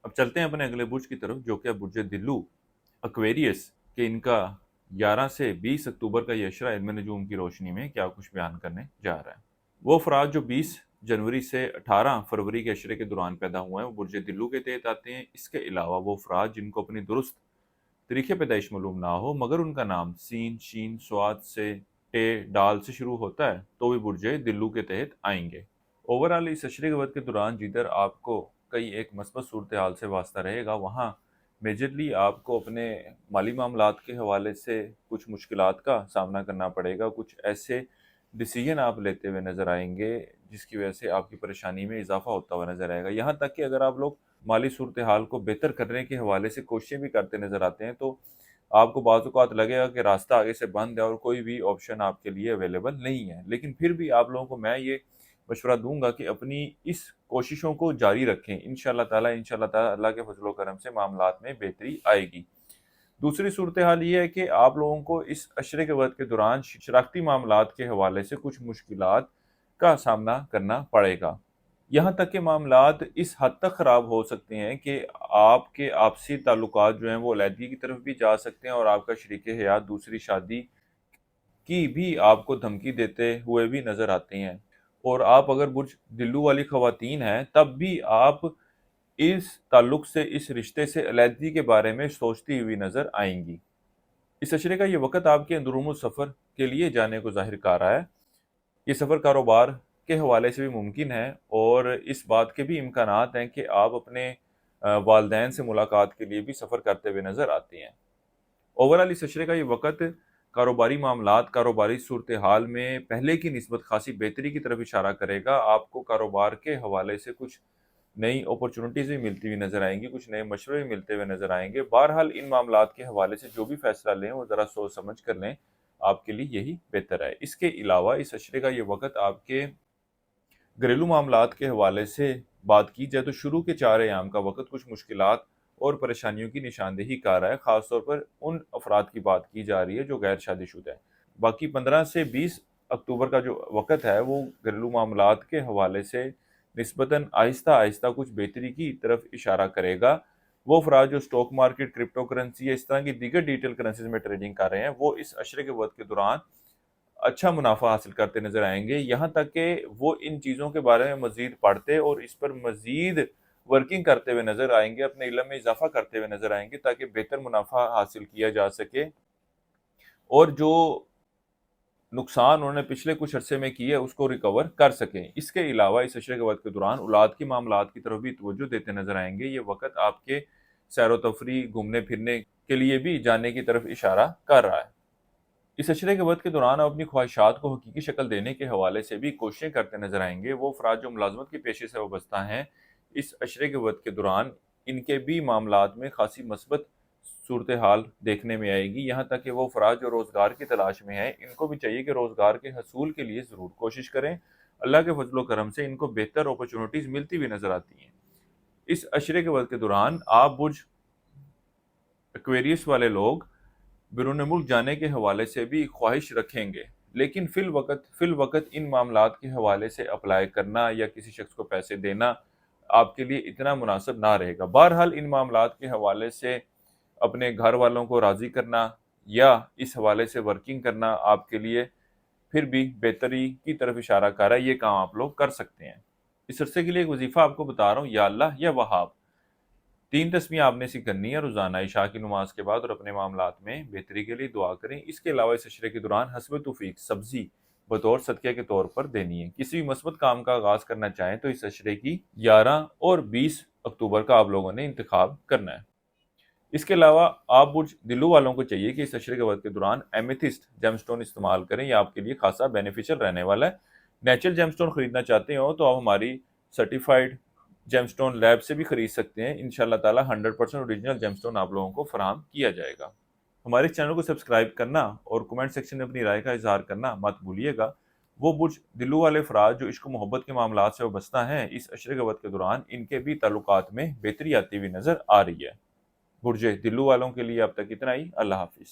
अब चलते हैं अपने अगले बुर्ज की तरफ, जो कि बुर्ज दिल्लू एक्वेरियस के इनका 11 से 20 अक्टूबर का ये अशरा इल्म नजूम की रोशनी में क्या कुछ बयान करने जा रहा है। वो अफराद जो 20 जनवरी से 18 फरवरी के अशरे के दौरान पैदा हुए हैं वो बुर्ज दिल्लू के तहत आते हैं। इसके अलावा वो अफराद जिनको अपनी दुरुस्त तरीके पैदाइश मालूम ना हो मगर उनका नाम सीन शीन स्वाद से टे डाल से शुरू होता है तो भी बुर्ज दिल्लू के तहत आएंगे। ओवरऑल इस अशरे के वक्त के दौरान जिधर आपको कई एक मस्बत सूरत हाल से वास्ता रहेगा वहाँ मेजरली आपको अपने माली मामलात के हवाले से कुछ मुश्किलात का सामना करना पड़ेगा। कुछ ऐसे डिसीजन आप लेते हुए नज़र आएंगे जिसकी वजह से आपकी परेशानी में इजाफा होता हुआ नज़र आएगा। यहाँ तक कि अगर आप लोग माली सूरत हाल को बेहतर करने के हवाले से कोशिशें भी करते नज़र आते हैं तो आपको बाज़ औक़ात लगेगा कि रास्ता आगे से बंद है और कोई भी ऑप्शन आपके लिए अवेलेबल नहीं है। लेकिन फिर भी आप लोगों को मैं ये मशवरा दूंगा कि अपनी इस कोशिशों को जारी रखें। इंशाअल्लाह ताला अल्लाह के फजल व करम से मामलात में बेहतरी आएगी। दूसरी सूरत हाल ये है कि आप लोगों को इस अशरे के वक्त के दौरान शराकती मामलात के हवाले से कुछ मुश्किलात का सामना करना पड़ेगा। यहाँ तक के मामलात इस हद तक ख़राब हो सकते हैं कि आपके आपसी ताल्लुकात जो हैं वो अलहदगी की तरफ भी जा सकते हैं और आपका शरीक हयात दूसरी शादी की भी आपको धमकी देते हुए भी नज़र आते हैं। और आप अगर बुर्ज दिल्लू वाली ख़वातीन हैं तब भी आप इस ताल्लुक से इस रिश्ते से अलहदगी के बारे में सोचती हुई नज़र आएंगी। इस अशरे का ये वक़्त आपके अंदरूनी सफ़र के लिए जाने को ज़ाहिर कर रहा है। ये सफ़र कारोबार के हवाले से भी मुमकिन है और इस बात के भी इम्कानात हैं कि आप अपने वालदैन से मुलाकात के लिए भी सफ़र करते हुए नज़र आती हैं। ओवरऑल इस अशरे का ये वक़्त कारोबारी मामलात, कारोबारी सूरत हाल में पहले की निस्बत खासी बेहतरी की तरफ इशारा करेगा। आपको कारोबार के हवाले से कुछ नई अपॉर्चुनिटीज़ भी मिलती हुई नज़र आएंगी, कुछ नए मशवरे भी मिलते हुए नज़र आएंगे। बहरहाल इन मामलात के हवाले से जो भी फैसला लें वो ज़रा सोच समझ कर लें, आपके लिए यही बेहतर है। इसके अलावा इस अशरे का ये वक़्त आपके घरेलू मामलात के हवाले से बात की जाए तो शुरू के 4 अयाम का वक़्त कुछ मुश्किलात और परेशानियों की निशानदेही कर रहा है। ख़ास तौर पर उन अफराद की बात की जा रही है जो गैर शादीशुदा है। बाकी 15 से 20 अक्टूबर का जो वक़्त है वो घरेलू मामलात के हवाले से निस्बतन आहिस्ता आहिस्ता कुछ बेहतरी की तरफ इशारा करेगा। वो अफराद जो स्टॉक मार्केट, क्रिप्टो करेंसी या इस तरह की दीगर डिजिटल करेंसीज में ट्रेडिंग कर रहे हैं वो इस अशरे के वक़्त के दौरान अच्छा मुनाफा हासिल करते नजर आएंगे। यहाँ तक कि वो इन चीज़ों के बारे में मजीद पढ़ते और इस पर मजीद वर्किंग करते हुए नजर आएंगे, अपने इल्म में इजाफा करते हुए नजर आएंगे ताकि बेहतर मुनाफा हासिल किया जा सके और जो नुकसान उन्होंने पिछले कुछ अरसे में किया है उसको रिकवर कर सकें। इसके अलावा इस अशरे के वक्त के दौरान औलाद की मामलात की तरफ भी तवज्जो देते नजर आएंगे। ये वक्त आपके सैर तफरी, घूमने फिरने के लिए भी जाने की तरफ इशारा कर रहा है। इस अशरे के वक्त के दौरान आप अपनी ख्वाहिशात को हकीकी शक्ल देने के हवाले से भी कोशिशें करते नजर आएंगे। वो अफराद जो मुलाजमत के पेशे से वाबस्ता हैं इस अशरे के वक्त के दौरान इनके भी मामलात में खासी मस्बत सूरत हाल देखने में आएगी। यहाँ तक कि वो अफराद जो रोज़गार की तलाश में है इनको भी चाहिए कि रोज़गार के हसूल के लिए ज़रूर कोशिश करें। अल्लाह के फजल व करम से इनको बेहतर अपॉर्चुनिटीज़ मिलती हुई नजर आती हैं। इस अशरे के वक्त के दौरान आप बुर्ज एक्वेरियस वाले लोग बिरून मुल्क जाने के हवाले से भी ख्वाहिश रखेंगे, लेकिन फिल वक़्त इन मामलात के हवाले से अप्लाई करना या किसी शख्स को पैसे देना आपके लिए इतना मुनासिब ना रहेगा। बहरहाल इन मामलात के हवाले से अपने घर वालों को राज़ी करना या इस हवाले से वर्किंग करना आपके लिए फिर भी बेहतरी की तरफ इशारा कर रहा है। ये काम आप लोग कर सकते हैं। इस अरसे के लिए एक वजीफ़ा आपको बता रहा हूँ, या अल्लाह या वहाब 3 तस्बीह आपने सी करनी है रोज़ाना इशा की नमाज के बाद और अपने मामलात में बेहतरी के लिए दुआ करें। इसके अलावा इस अशरे के दौरान हस्ब तौफीक सब्ज़ी बतौर सदक़े के तौर पर देनी है। किसी भी मस्बत काम का आगाज़ करना चाहें तो इस अशरे की 11 और 20 अक्टूबर का आप लोगों ने इंतखाब करना है। इसके अलावा आप बुर्ज दिल्लू वालों को चाहिए कि इस अशरे के वक्त के दौरान एमेथिस्ट जेमस्टोन इस्तेमाल करें। यह आपके लिए खासा बेनिफिशियल रहने वाला है। नेचुरल जेमस्टोन खरीदना चाहते हो तो आप हमारी सर्टिफाइड जेमस्टोन लैब से भी खरीद सकते हैं। इंशाल्लाह ताला 100% ओरिजिनल जेमस्टोन आप लोगों को फराहम किया जाएगा। हमारे चैनल को सब्सक्राइब करना और कमेंट सेक्शन में अपनी राय का इजहार करना मत भूलिएगा। वो बुर्ज दिल्लू वाले अफराद जो इश्क मोहब्बत के मामलात से वाबस्ता हैं इस अशरे के वक्त के दौरान इनके भी ताल्लुकात में बेहतरी आती हुई नजर आ रही है। बुर्ज दिल्लू वालों के लिए अब तक इतना ही। अल्लाह हाफिज़।